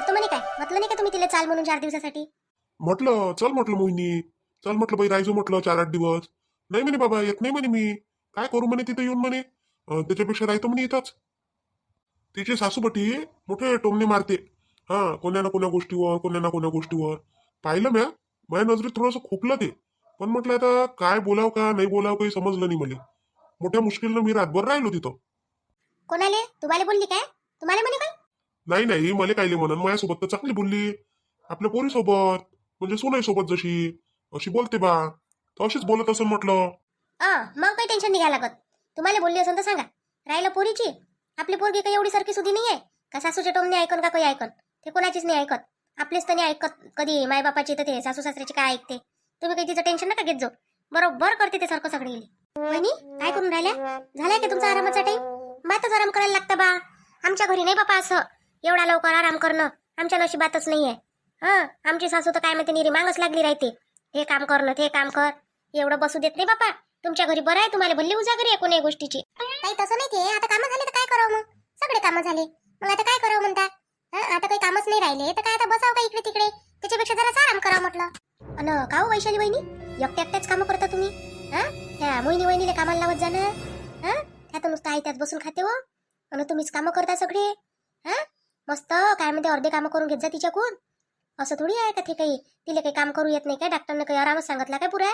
येतो म्हणे काय म्हटलं नाही का तुम्ही तिला चाल म्हणून 4 दिवसासाठी? म्हटलं चल, म्हटलं मोहिनी चल, म्हटलं बाई राहायचो म्हटलं 4-8 दिवस. नाही म्हणे बाबा, येत नाही म्हणे मी. काय करू म्हणे तिथे येऊन म्हणे. त्याच्यापेक्षा राहतो म्हणे इथंच. तिची सासूबटी मोठे टोमणे मारते. हा, कोण्या ना कोण्या गोष्टीवर, कोण्या ना कोण्या गोष्टीवर. पाहिलं म्या, माझ्या नजरेत थोडंसं खुपलं ते. पण म्हटलं आता काय बोलावं का नाही बोलावं काही समजलं नाही मला. मोठ्या मुश्किलनं मी रातभर राहिलो तिथं. कोणाले तुम्हाला बोलली काय? तुम्हाला म्हणे काय? नाही नाही, मला काय म्हणून माझ्यासोबत तर चांगली बोलली. आपल्या पोरीसोबत म्हणजे सोनाईसोबत जशी अशी बोलते बा, तर अशीच बोलत असं म्हटलं. मग काही टेन्शन नाही घ्या लागत. तुम्हाला बोलली असेल तर सांगा. राहिलं पोरीची, आपली पोरगी काही एवढी सारखी सुधी नाही आहे का सासूचे टोमणे ऐकन का काही ऐकन. ते कोणाचीच नाही ऐकत. आपलीच तर नाही ऐकत कधी मायबापाची, तर ते सासू सासऱ्याची काय ऐकते. तुम्ही काही तिचं टेन्शन नका घेत जाऊ. बरोबर करते ते सारखं सगळे. वहिनी काय करून राहिल्या? झालाय का तुमचा आरामाचा टाइम? बातच आराम करायला लागतं बा. आमच्या घरी नाही बापा असं एवढा लवकर आराम करणं. आमच्या नशिबातच नाहीये. आमची सासू तर काय म्हणते, निरी मागच लागली राहते. हे काम कर ना ते काम कर, एवढं बसू देत नाही बापा. तुमच्या घरी बरं आहे, तुम्हाला भल्ली उजागरी आहे कोणी गोष्टीची. काही तसं नाही ते. आता कामं झाले तर काय करावं मग? सगळे कामं झाले, मग आता काय करावं म्हणता? आता काही कामच नाही राहिले तर काय आता बसावं का इकडे तिकडे? त्याच्यापेक्षा जरा आराम करावं म्हटलं. अन का हो वैशाली वहिनी, एकट्या एकट्याच कामं करता तुम्ही? ह्या मोहिनी वहिनीला कामाला लावत जाणार. त्या तर नुसतं आई त्यात बसून खाते हो. आणि तुम्हीच कामं करता सगळे. मस्त काय म्हणते, अर्धे कामं करून घेत जा तिच्याकडून. असं थोडी आहे का ते काही तिला काही काम करू येत नाही काय? डॉक्टरने काही आरामच सांगितला काय पुऱ्या?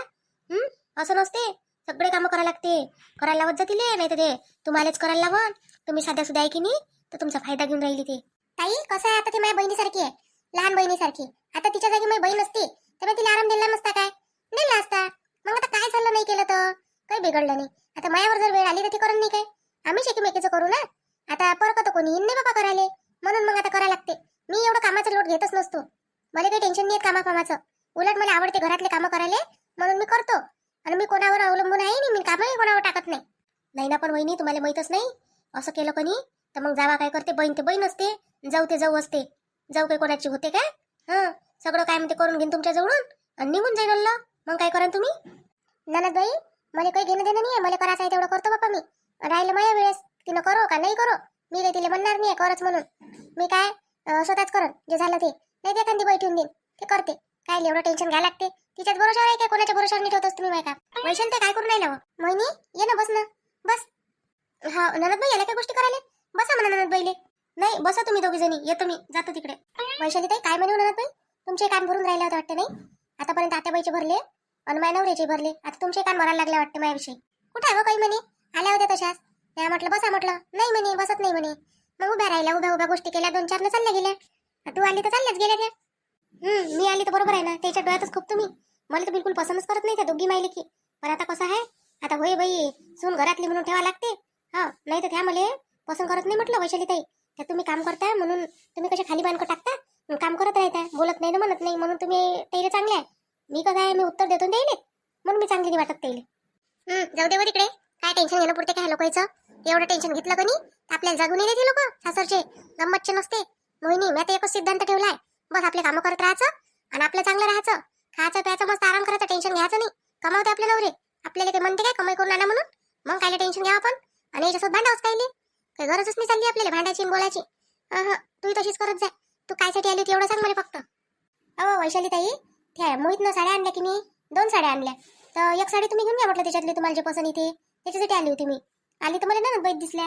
असं नसते. सगळे कामं करायला लागते. करायला लावत जा तिले, नाही तर ते तुम्हालाच करायला लावा. तुम्ही साध्या सुद्धा आहे की नाही, तर तुमचा फायदा घेऊन राहिली ते. ताई कसं आहे, आता ती माझ्या बहिणीसारखी आहे, लहान बहिणीसारखी. आता तिच्या जागी माझी बहीण असती तर तिला आराम दिला नसता काय? दिला असता. मग आता काय झालं नाही केलं तर काही बिघडलं नाही. आता मायावर जर वेळ आली तर ती करून नाही काय? आम्हीच एकमेकीचं करू ना. आता परत कोणी येईन नाही बाबा करायला, म्हणून मग आता करायला लागते. मी एवढं कामाचा लोट घेतच नसतो. मला काही टेन्शन नाही कामाचं. उलट मला आवडते घरातले कामं करायला, म्हणून मी करतो. आणि मी कोणावर अवलंबून आहे नाही, मी कामही कोणावर टाकत नाही. नाही ना पण वहिनी, तुम्हाला माहीतच नाही. असं केलं कोणी तर मग जावा काय करते, बहीण ते बहीण असते, जाऊ ते जाऊ असते. जाऊ काही कोणाची होते काय? सगळं काय म्हणते करून घेईन तुमच्या जवळून आणि निघून जाईन अल्ला. मग काय करा तुम्ही? ननदबाई, मला काही घेणं देणं नाही. मला करायचं आहे तेवढं करतो बापा मी. राहिलं माझ्या वेळेस तिनं करो का नाही करो, मी काही तिला म्हणणार नाही करच म्हणून. मी काय स्वतःच करन जे झालं ते. नाही ते एखादी बाई ठेवून देईन, ते करते. काय एवढं टेन्शन घ्यायला लागते? तिच्याच भरोशावर आहे काय? कोणाच्या भरोशावर नाही ठेवतोस तुम्ही? का वैशाल ते काय करून राहिलं? मोहिनी ये ना, बस ना बस. हा ननदबाई, याला काय गोष्टी करायला? बसा म्हणा ननदबाईले. नाही बसा तुम्ही दोघी जणी, येतो मी, जातो तिकडे. वैशाली ताई काय म्हणू ननदबाई, तुमचे कान भरून राहिले होते वाटतं नाही? आतापर्यंत आत्याबाईचे भरले आणि माझ्या नवऱ्याचे भरले, आता तुमचे कान भरायला लागले वाटते माझ्याविषयी. कुठे आहे काही म्हणे? आल्या होत्या तशाच. त्या म्हटलं बसा, म्हटलं नाही म्हणे, बसत नाही म्हणे. मग उभ्या राहिल्या, उभ्या उभ्या गोष्टी केल्या, 2-4 न चालल्या गेल्या. तू आली तर चालल्याच गेल्या त्या. मी आली तर बरोबर आहे ना. त्याच्या डोळ्यातच खूप तुम्ही. मला तर बिलकुल पसंतच करत नाही त्या दोघी मायले की. पण आता कसं आहे, आता होय बाई सून घरातली म्हणून ठेवा लागते. नाही तर त्या मला पसंत करत नाही म्हटलं वैशाली ताई. त्या तुम्ही काम करता म्हणून तुम्ही कशा खाली बांधक टाकता, काम करत राहता, बोलत नाही ना म्हणत नाही, म्हणून तुम्ही त्याला चांगले आहे. मी कसं आहे, मी उत्तर देतो द्यायले, म्हणून मी चांगली नाही वाटत त्याला. जाऊ दे तिकडे. काय टेन्शन घेणं पुरते काय लोकांचं? एवढं टेन्शन घेतलं का नाही आपल्याला जागून येते लोक सासरचे. गंमतचे नसते. मोहिनी, मी आता एकच सिद्धांत ठेवलाय, बस आपले कामं करत राहायचं आणि आपलं चांगलं राहायचं, खायचं प्यायचं, मस्त आराम करायचं, टेन्शन घ्यायचं नाही. कमावते आपले नवरे, आपल्याला काही म्हणते काय कमाई करून आणा म्हणून? मग कायले टेन्शन घ्यावं आपण? आणि याच्यासोबत भांडावच कायले? काही गरजच नाही चालली आपल्याला भांडायची बोलायची. तू तशीच करत जा. तू कायसाठी आली होती एवढं सांग मला फक्त. वैशाली ताई, त्या मोहितनं साड्या आणल्या की मी 2 साड्या आणल्या, तर एक साडी तुम्ही घेऊन घ्या म्हटलं, त्याच्यातली तुम्हाला जे पसंत येते त्याच्यासाठी आली होती मी. आली तर मला ना बैठ दिसल्या.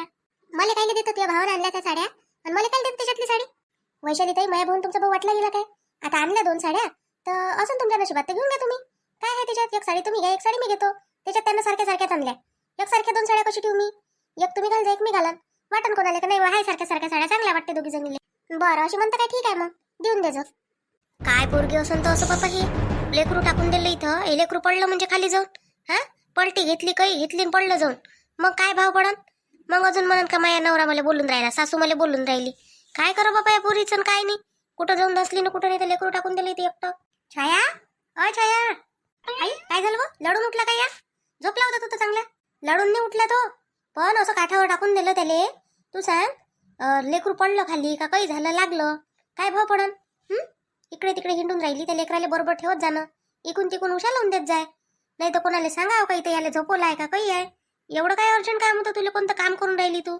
मला कायले देतं, तुझ्या भावाने आणल्या त्या साड्या आणि मला काय देतं त्याच्यातली साडी? वैशाली ताई, माझ्या भाऊन तुमचा भाऊ वाटला गेला काय? आता आणल्या 2 साड्या, तर असून तुमच्या नशिबात तर घेऊन घ्या तुम्ही. काय आहे त्याच्यात? एक साडी तुम्ही घ्या, एक साडी मी घेतो. त्याच्यात त्यांना सारख्या सारख्याच आणल्या. एक सारख्या 2 साड्या कशी ठेवू मी? एक तुम्ही घाल जा, एक मी घालन. वाटण कोणाला का नाही? हाय सारख्या सारख्या साड्या चांगल्या वाटते दोघी जणीले. बरं अशी म्हणता काय? ठीक आहे मग देऊन दे. काय पोरगी असून तर असं बापा, हे लेकरू टाकून दिलं इथं. हे लेकरू पडलं म्हणजे खाली जाऊन पलटी घेतली, काही घेतली आणि पडलं जाऊन, मग काय भाव पडन? मग अजून म्हणन का माझ्या नवरा मला बोलून राहिला, सासू मला बोलून राहिली. काय करा बाबा या पोरीचं काय नाही. कुठं जाऊन बसली ना, कुठं नाही तर लेकरू टाकून दिलं इथे एकटं. छाया, छाया, आई काय झालं? लढून उठला काय? या झोपला होता तू तर चांगला. लढून नाही उठला तो, पण असं काठावर टाकून दिलं त्याले. तू सांग, लेकरू पडलं खाली का काही झालं लागलं, काय भाव पडन? इकडे तिकडे हिंडून राहिली, त्या लेकराला बरोबर ठेवत जाणं, इकून तिकून उशा लावून देत जाय. नाही तर कोणाला सांगावं काही तर याला झोपवलं आहे का काही आहे. एवढं काय अर्जंट काम होतं तुला? कोणतं काम करून राहिली तू?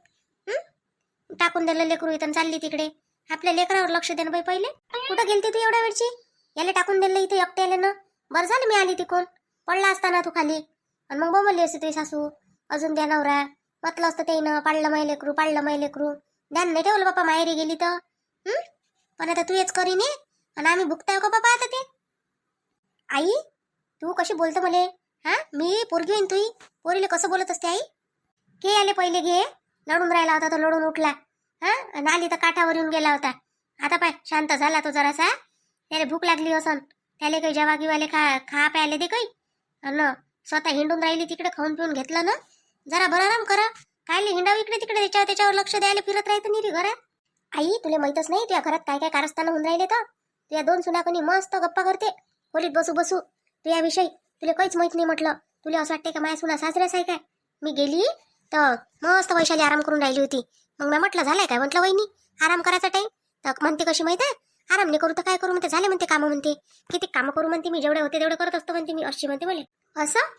टाकून दिलं लेकरू इथं चालली तिकडे. आपल्या लेकरावर लक्ष दे ना बाई पहिले. कुठं गेलती तू एवढ्या वेळची? याला टाकून दिलं इथे एकट्याला ना. बरं झालं मी आली तिकून. पडला असताना तू खाली आणि मग बोंबलली असते तुझी सासू. अजून द्या नवरा म्हटलं असतं त्यानं, पाडलं मै लेकरू, पाडलं मै लेकरू. ध्यान नाही ठेवलं बापा माहेरी गेली तर. पण आता तू हेच करीन आणि आम्ही भुगताय का बापा आता ते? आई तू कशी बोलतो मले? हा मी पोरगी होईन तुई? पोरीले कसं बोलत असते आई? घे आले पहिले घे. लढून राहिला होता तो, लढून उठला. हा आणि आली तर काठावर येऊन गेला होता. आता पाय शांत झाला तो जरासा. त्याला भूक लागली असन, त्याला काही जेवा गिवाले खा प्यायले दे काही. अन स्वतः हिंडून राहिली तिकडे, खाऊन पिऊन घेतलं ना. जरा बरं आराम करा. कायले हिंडाव इकडे तिकडे, त्याच्यावर लक्ष द्यायला फिरत राहतं निरी घरात. आई तुला माहीतच नाही तुझ्या घरात काय काय कारस्थानं होऊन राहिले तर. तुझ्या 2 सुना कोणी मस्त गप्पा करते खोलीत बसू बसू. तुझ्याविषयी तुला काहीच माहित नाही म्हटलं. तुला असं वाटते का माझ्या सुना सासऱ्याच आहे काय? मी गेली तर मस्त वैशाली आराम करून राहिली होती. मग मी म्हटलं झालंय काय? म्हटलं वहिनी आराम करायचा टाईम. तर म्हणते कशी माहित आहे, आराम नाही करू तर काय करू म्हणते. झाले म्हणते कामं म्हणते. किती कामं करू म्हणते मी, जेवढे होते तेवढे करत असतो म्हणते मी. अशी म्हणते मला. असं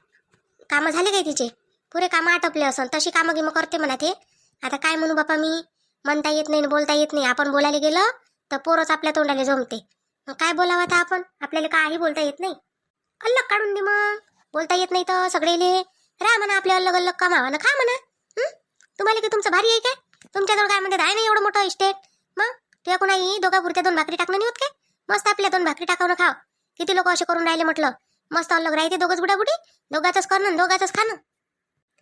कामं झाले काय तिचे? पुरे कामं आटपले असन तशी कामं गिमं करते म्हणा ते. आता काय म्हणू बापा मी? म्हणता येत नाही, बोलता येत नाही. आपण बोलायला गेलं तर पोरच आपल्या तोंडाला जमते. मग काय बोलावं आता आपण? आपल्याला काही बोलता येत नाही. अल्लग काढून दे मग. बोलता येत नाही तर सगळेले राहा म्हणा आपल्या अलग अलग कामावा ना खा म्हणा. तुम्हाला की तुमचं भारी आहे काय? तुमच्याजवळ काय म्हणते आहे ना एवढं मोठं इस्टेट. मग तुझ्या कोणाही दोघा पुरत्या 2 भाकरी टाकणं नाही होत काय? मस्त आपल्या 2 भाकरी टाकावं खाव. किती लोक असे करून राहिले म्हटलं. मस्त अलग राहते दोघंच बुडाबुडी. दोघाचंच करणं दोघाचंच खाणं.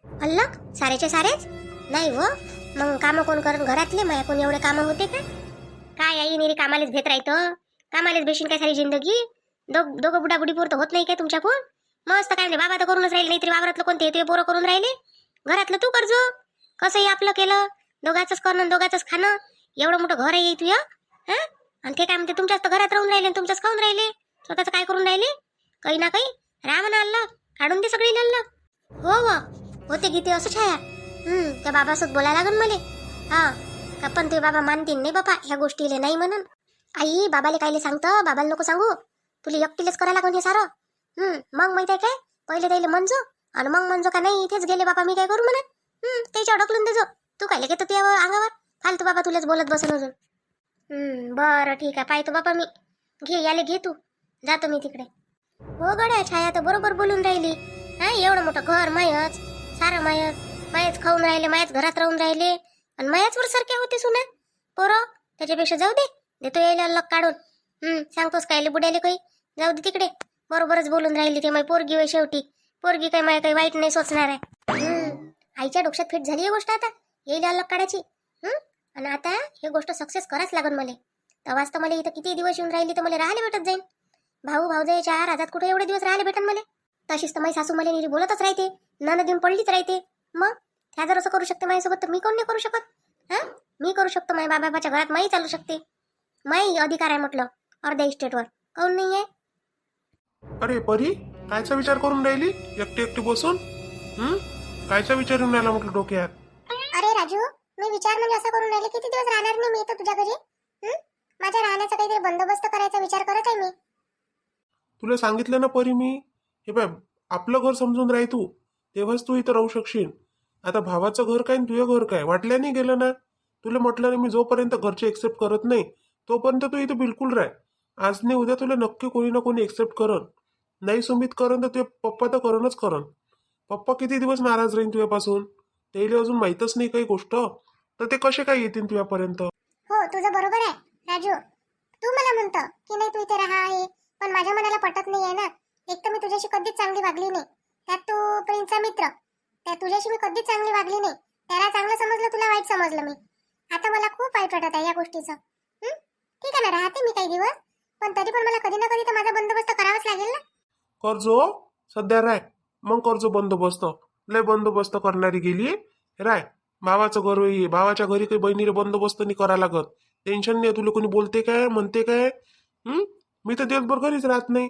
अलग सारेचे सारेच नाही हो. मग कामं कोण करून घरातले? माया कोण एवढे कामं होते का? काय आई निरी कामालेच घेत राहतं. कामालेच बेशीन काय सारी जिंदगी. दोघं बुडाबुडी पुरतं होत नाही काय तुमच्याकडून? मस्त काय म्हणजे बाबा तर करूनच राहिले, नाहीतरी वावरातलं कोणते ते पोरं करून राहिले. घरातलं तू करजो. कसंही आपलं केलं दोघाचंच करणं दोघाचंच खाणं. एवढं मोठं घर आहे तुझं. हा आणि ते काय म्हणते तुमच्याच तर घरात राहून राहिले, तुमच्याच खाऊन राहिले. स्वतःच काय करून राहिले? काही ना काही राहा म्हणा. अल्लं काढून दे सगळी अल्लं. हो व होते गीते असं छाया. त्या बाबासोबत बोलायला लागन मले. हा का पण ते बाबा मानतील नाही बाबा ह्या गोष्टीले नाही म्हणून. आई बाबाले कायले सांगतं? बाबाला नको सांगू. तुला एकटीलेच करायला लागून हे सारं. मग माहिती आहे काय? पहिले त्याला म्हणजो आणि मग म्हणजो का नाही इथेच गेले बाबा मी काय करू म्हणत. त्याच्यावर ढकलून देजो. तू काय घेतो त्या अंगावर फालतू बाबा तुलाच बोलत बसन अजून. बरं ठीक आहे पाहतो बाबा मी. घे याले घे तू. जातो मी तिकडे. हो गड्या छाया तर बरोबर बोलून राहिली. हा एवढं मोठं घर मायच, सारं मायच खाऊन राहिले, मायच घरात राहून राहिले आणि मायाच वर सारख्या होते सुना पोरं. त्याच्यापेक्षा जाऊ दे, देतो यायला अलग काढून. सांगतोस कायले बुड्याले काही. जाऊ दे तिकडे. बरोबरच बोलून राहिली ते. माय पोरगी वय शेवटी. पोरगी काय माय काही वाईट नाही सोचणार आहे. आईच्या डोक्यात फिट झाली ही गोष्ट. आता येईल अलग काढायची. आणि आता ही गोष्ट सक्सेस करायच लागन मला. तेव्हाच तर मला इथं किती दिवस येऊन राहिली तर मला राहायला भेटत जाईल. भाऊ भाऊजाई 4 हातात कुठे एवढे दिवस राहायला भेटन मला. तशीच तर माझी सासू मला निरी बोलतच राहते. नन देऊन पडलीच राहते. मग ह्या जर असं करू शकते माझ्यासोबत तर मी कोण नाही करू शकत? हा मी करू शकतो. माझ्या बाबाच्या घरात माई चालू शकते. माई अधिकार आहे म्हटलं अर्ध्या इस्टेटवर. काऊन नाही आहे? अरे परी कायचा विचार करून राहिली एकटी एकटी बसून? कायचा विचार येऊन राहिला म्हटलं डोक्यात? अरे राजू मी विचार म्हणजे असं करून राहिले किती दिवस राहणार नाही मी इथं तुझ्या घरी. माझ्या राहण्याचा काहीतरी बंदोबस्त करायचा विचार करत आहे मी. तुला सांगितलं ना परी मी. हे बाय आपलं घर समजून राही तू, तेव्हाच तू इथं राहू शकशील. आता भावाचं घर काय तुझं घर काय वाटल्याने गेलं ना. तुला म्हटलं ना मी जोपर्यंत घरचे एक्सेप्ट करत नाही तोपर्यंत तू इथं बिलकुल राह. आज नाही उद्या तुला नक्की कोणी ना कोणी एक्सेप्ट करन. नाही सुमित करन तर तुझे पप्पा तर करणच करन. पप्पा किती दिवस नाराज राहीन तुझ्यापासून? त्याला अजून माहीतच नाही काही गोष्ट, तर ते कसे काय येतील तुझ्यापर्यंत? हो तुझं बरोबर आहे राजू. तू मला म्हणतं की नाही तू इथे राहा आहे, पण माझ्या मनाला पटत नाही आहे ना. एक तर मी तुझ्याशी कधीच चांगली वागली नाही. त्यात तू प्रिन्सचा मित्र. त्या तुझ्याशी मी कधीच चांगली वागली नाही. त्याला चांगलं समजलं, तुला वाईट समजलं मी. आता मला खूप वाईट वाटत आहे या गोष्टीचं. ठीक आहे ना राहते मी काही दिवस, पण तरी पण मला कधी ना कधी तर माझा बंदोबस्त करावाच लागेल ना. करजो सध्या राय, मग करजो बंदोबस्त. लय बंदोबस्त करणारी गेली राय. भावाचं घर होई, भावाच्या घरी काही बहिणीला बंदोबस्त नाही करा लागत. टेन्शन नाही. तुला कोणी बोलते काय म्हणते काय? मी तर दिवसभर घरीच राहत नाही,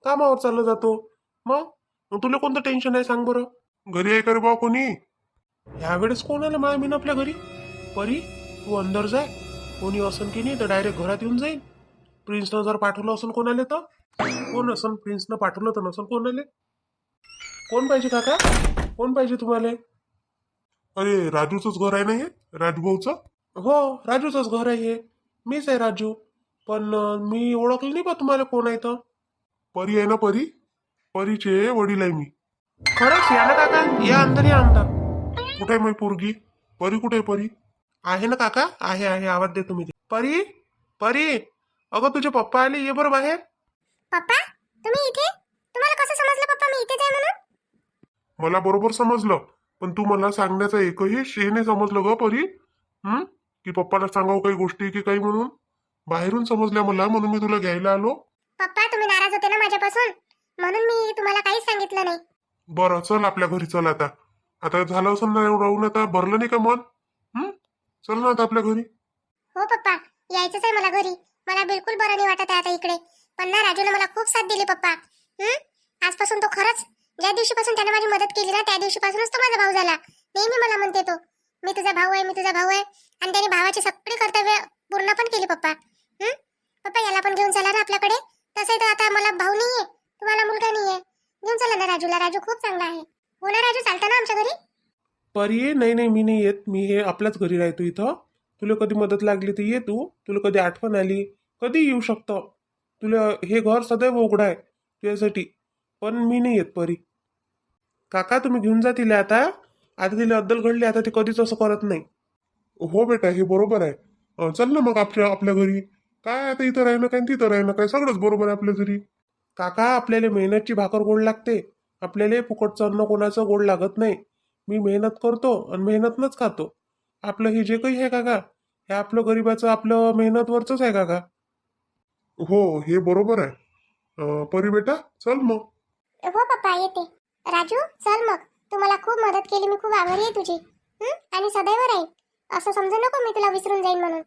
कामावर चाललं जातो. मग तुला कोणतं टेन्शन आहे सांग बरं? घरी आहे का रे भाऊ कोणी? ह्यावेळेस कोण आलं माय मीन आपल्या घरी? परी तू अंदर जाय. कोणी असन की नाही तर डायरेक्ट घरात येऊन जाईल. प्रिन्सनं जर पाठवलं असन कोणाले तर कोण असन? प्रिन्सनं पाठवलं तर नसन कोणाले? कोण पाहिजे काका? कोण पाहिजे तुम्हाला? अरे राजूचंच घर आहे ना हे, राजूभाऊचं? हो राजूचंच घर आहे हे. मीच आहे राजू. पण मी ओळखलं नाही बा तुम्हाला कोण आहे तर. परी आहे ना परी? परीचे वडील आहे मी. खरंच या ना काका, या अंदर या अंदर. कुठे आहे माझी पोरगी? परी कुठे आहे परी? आहे ना काका, आहे आहे, आवाज दे तुम्ही. परी, परी, अगं तुझे पप्पा आले, ये बरं बाहेर. पप्पा तुम्ही इथे? तुम्हाला कसं समजलं पप्पा मी इथेच आहे म्हणून? मला बरोबर समजलं, पण तू मला सांगण्याचा एकही शे नाही समजलं ग परी. की पप्पाला सांगावं काही गोष्टी की काही म्हणून. बाहेरून समजल्या मला, म्हणून मी तुला घ्यायला आलो. पप्पा तुम्ही नाराज होते ना माझ्यापासून, म्हणून मी तुम्हाला काहीच सांगितलं नाही. बरं चल आपल्या घरी चल आता. आता झालं असं ना राहून, आता भरलं नाही का मन? चल ना आता आपल्या घरी. हो पप्पा, यायचंच आहे मला घरी. मला बिलकुल बरं नाही वाटत आहे आता इकडे. पण ना राजूने मला खूप साथ दिली पप्पा. आजपासून तो खरंच, ज्या दिवशीपासून त्याने माझी मदत केली ना त्या दिवशीपासूनच तो माझा भाऊ झाला. नेहमी मला म्हणते तो, मी तुझा भाऊ आहे, मी तुझा भाऊ आहे. आणि त्याने भावाची सगळी कर्तव्य पूर्ण पण केली पप्पा. पप्पा याला पण घेऊन चला ना आपल्याकडे. तसंही तर आता मला भाऊ नाहीये, तुम्हाला मुलगा नाहीये. घेऊन चला ना राजूला, राजू खूप चांगला आहे. हो ना राजू, चालतं ना आमच्या घरी? परी, नाही नाही, मी नाही येत. मी हे आपल्याच घरी राहतो इथं. तुला कधी मदत लागली तर ये तू. तुला कधी आठवण आली कधी येऊ शकतं. तुला हे घर सदैव उघडं आहे तुझ्यासाठी. पण मी नाही येत परी. काका तुम्ही घेऊन जा तिला आता. आता तिला अद्दल घडली, आता ती कधीच असं करत नाही. हो बेटा, हे बरोबर आहे. चल ना मग आपल्या आपल्या घरी. काय आता इथं राहिलं काय तिथं राहिलं काय, सगळंच बरोबर आहे आपल्या घरी. काका आपल्याला मेहनतची भाकर गोड लागते. आपल्याला फुकटचं अन्न कोणाचं गोड लागत नाही. मी मेहनत करतो आणि मेहनतनंच खातो. आपलं हे जे काही आहे काका, हे आपलं गरिबाचं आपलं मेहनतवरच आहे काका. हो हे बरोबर आहे. परी बेटा चल मग. हो पप्पा येते. राजू चल मग, तू मला खूप मदत केली, मी खूप आभारी आहे तुझी. आणि सदैव राहील. असं समजू नको मी तुला विसरून जाईन म्हणून.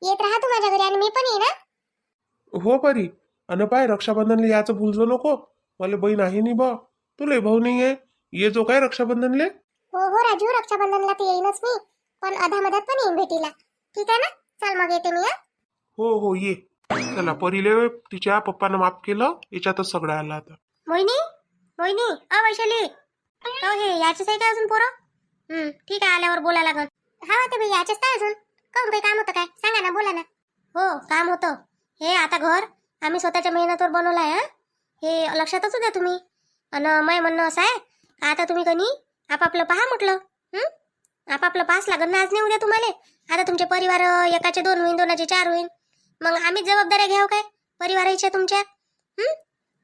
येत राहा तू माझ्या घरी आणि मी पण येईन ना. हो परी. अन पाय रक्षाबंधनला याचं भूलजो नको. मला बहीण आहे नि बा. तुला भाऊ नाही आहे. ये जो काय रक्षाबंधनले. हो हो राजू, रक्षाबंधनला तर येईनच मी, पण अधामधात पण येईन भेटीला. ठीक आहे ना? चल मग येते मी. हो हो ये. चला, परीले तिच्या पप्पानं माफ केलं, याच्यातच सगळं आलं आता. मोहिनी, मोहिनी, वैशाली, तो हे याचेच आहे का अजून पोरं? ठीक आहे, आल्यावर बोला लागल. हा ते भाई याचेच काय अजून? काऊन काही काम होतं काय? सांगा ना, बोला ना. हो काम होतं. हे आता घर आम्ही स्वतःच्या मेहनतीवर बनवलं आहे. हे लक्षातच द्या तुम्ही. आणि मै म्हणणं असं आहे का, आता तुम्ही कनी आपापलं पहा म्हटलं. आपापलं पास लागल ना आज नाही उद्या तुम्हाला. आता तुमचे परिवार एकाचे 2 होईन, दोनाचे 4 होईन. मग आम्हीच जबाबदाऱ्या घ्याव काय परिवाराच्या तुमच्या?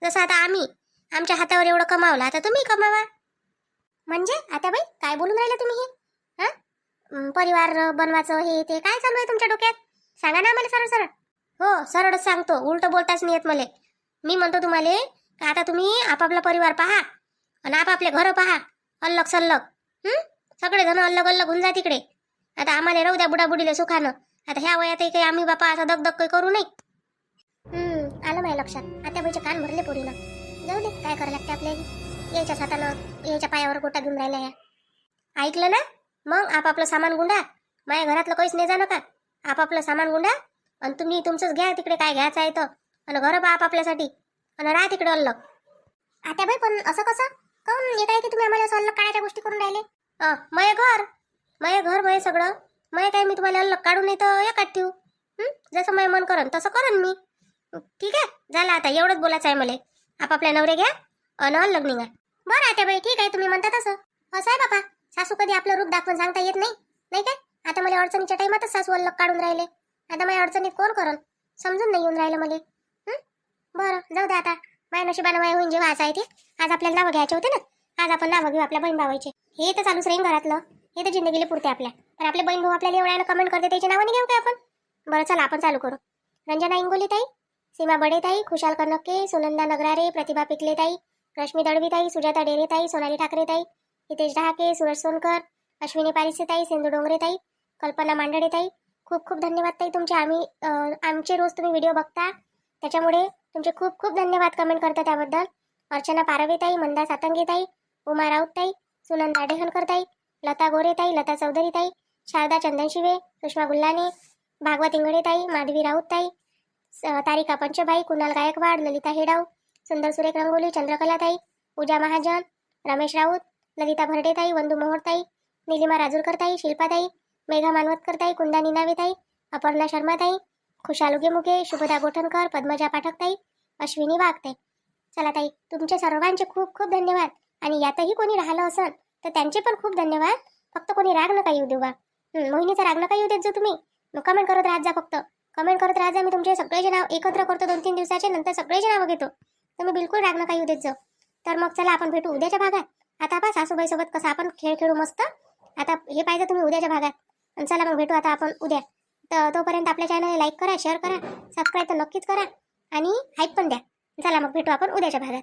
जसं आता आम्ही आमच्या हातावर एवढं कमावलं, आता तुम्ही कमावा. म्हणजे आता बाई काय बोलून राहिले तुम्ही हे? परिवार बनवायचं हे ते काय चालू आहे तुमच्या डोक्यात? सांगा ना आम्हाला सरळ सरळ. हो सरळच सांगतो, उलट बोलताच नाही येत मला. मी म्हणतो तुम्हाला का आता तुम्ही आपापला परिवार पहा आणि आपापले घर पहा. अल्लग सल्लग सगळे जण अल्लग अल्लग होऊन जा तिकडे. आता आम्हाला राहू द्या बुडाबुडीला सुखानं. आता ह्या वयात काही आम्ही बापा असं दगदग काही करू नये. आलं माझ्या लक्षात. आता बाईचे कान भरले पोरीनं. जाऊ दे, काय करायला लागते आपल्याला. यायच्याच हातानं यायच्या पायावर गोटा घेऊन राहिला या. ऐकलं ना? मग आपापलं सामान गुंडा. माझ्या घरातलं काहीच नाही जाणं का. आपापलं सामान गुंडा आणि तुम्ही तुमचंच घ्या तिकडे काय घ्यायचं आहे तर. आणि घर पहा आपापल्यासाठी आणि राहा तिकडे अल्लग. आता बाई पण असं कसं? काऊन येत आहे की तुम्ही आम्हाला असं अल्लग काढायच्या गोष्टी करून राहिले? मय घर मय सगळं मय काय मी तुम्हाला अल्लग काढून नाही तर एकात ठेवू. जसं मय मन करन तसं करन मी. ठीक आहे, झालं आता एवढंच बोलायचं आहे मला. आपापल्या नवरे घ्या अन अल्लग निघा. बरं आता बाई ठीक आहे, तुम्ही म्हणता तसं. असं आहे बापा, सासू कधी आपलं रूप दाखवून सांगता येत नाही, नाही काय? आता मला अडचणीच्या टाइमातच सासू अल्लग काढून राहिले. आता माझ्या अडचणीत कोण करल? समजून नाही येऊन राहिलं मला. बरं जाऊ द्या आता. माझ्या नशिबानं माय होईन जेव्हा असं आहे ते. आज आपल्याला नावं घ्यायचे होते ना, आज आपण नावं घेऊ आपल्या बहीण भावाचे. हे तर चालूच राहीन घरातलं. हे तर जिंदगीला पुरते आपल्या. पण आपले बहीण भाऊ आपल्याला एवढ्यानं कमेंट करते, त्याची नावं नाही घेऊ काय आपण? बरं चला आपण चालू करू. रंजना इंगोलीताई, सीमा बडेताई, खुशाल कनके, सुनंदा नगरारे, प्रतिभा पिकलेताई, रश्मी दळवीताई, सुजाता डेरेताई, सोनाली ठाकरेताई, हितेश डहाके, सूरज सोनकर, अश्विनी पारिसेताई, सिंधू डोंगरेताई, कल्पना मांडडेताई. खूप खूप धन्यवाद ताई तुमचे. आमचे रोज तुम्ही व्हिडिओ बघता त्याच्यामुळे तुमचे खूप खूप धन्यवाद कमेंट करता त्याबद्दल. अर्चना पारवेताई, मंदा सातंगेताई, उमा राऊतताई, सुनंदा डेहनकरताई, लता गोरेताई, लता चौधरीताई, शारदा चंदनशिवे, सुषमा गुल्लाने, भागवत इंगडेताई, माधवी राऊतताई, तारिका पंचबाई, कुणाल गायकवाड, ललिता हेडाव, सुंदर सुरेख रंगोली, चंद्रकलाताई, पूजा महाजन, रमेश राऊत, ललिता भरडेताई, वंदू मोहोरताई, निलिमा राजूरकरताई, शिल्पाताई, मेघा मानवतकरताई, कुंदा निनावेताई, अपर्णा शर्माताई, खुशाल उगेमुगे, शुभदा गोठणकर, पद्मजा पाठकताई, अश्विनी वाघताई. चला ताई, तुमचे सर्वांचे खूप खूप धन्यवाद. आणि यातही कोणी राहिलं असेल तर त्यांचे पण खूप धन्यवाद. फक्त कोणी राग नका येऊ देऊ बा. मोहिनीचा राग नका येऊ देत जो तुम्ही. कमेंट करत राहत जा, फक्त कमेंट करत राहत जा. मी तुमचे सगळेचे नाव एकत्र करतो 2-3 दिवसाचे, नंतर सगळेचे नावं घेतो. तुम्ही बिलकुल राग नका येऊ देत जाऊ. तर मग चला आपण भेटू उद्याच्या भागात. आता पहा सासूबाईसोबत कसं आपण खेळ खेळू मस्त. आता हे पाहिजे तुम्ही उद्याच्या भागात. आणि चला मग भेटू आता आपण उद्या. तर तोपर्यंत आपल्या चॅनलला लाईक करा, शेअर करा, सबस्क्राईब तर नक्कीच करा आणि हाईप पण द्या. चला मग भेटू आपण उद्याच्या भागात.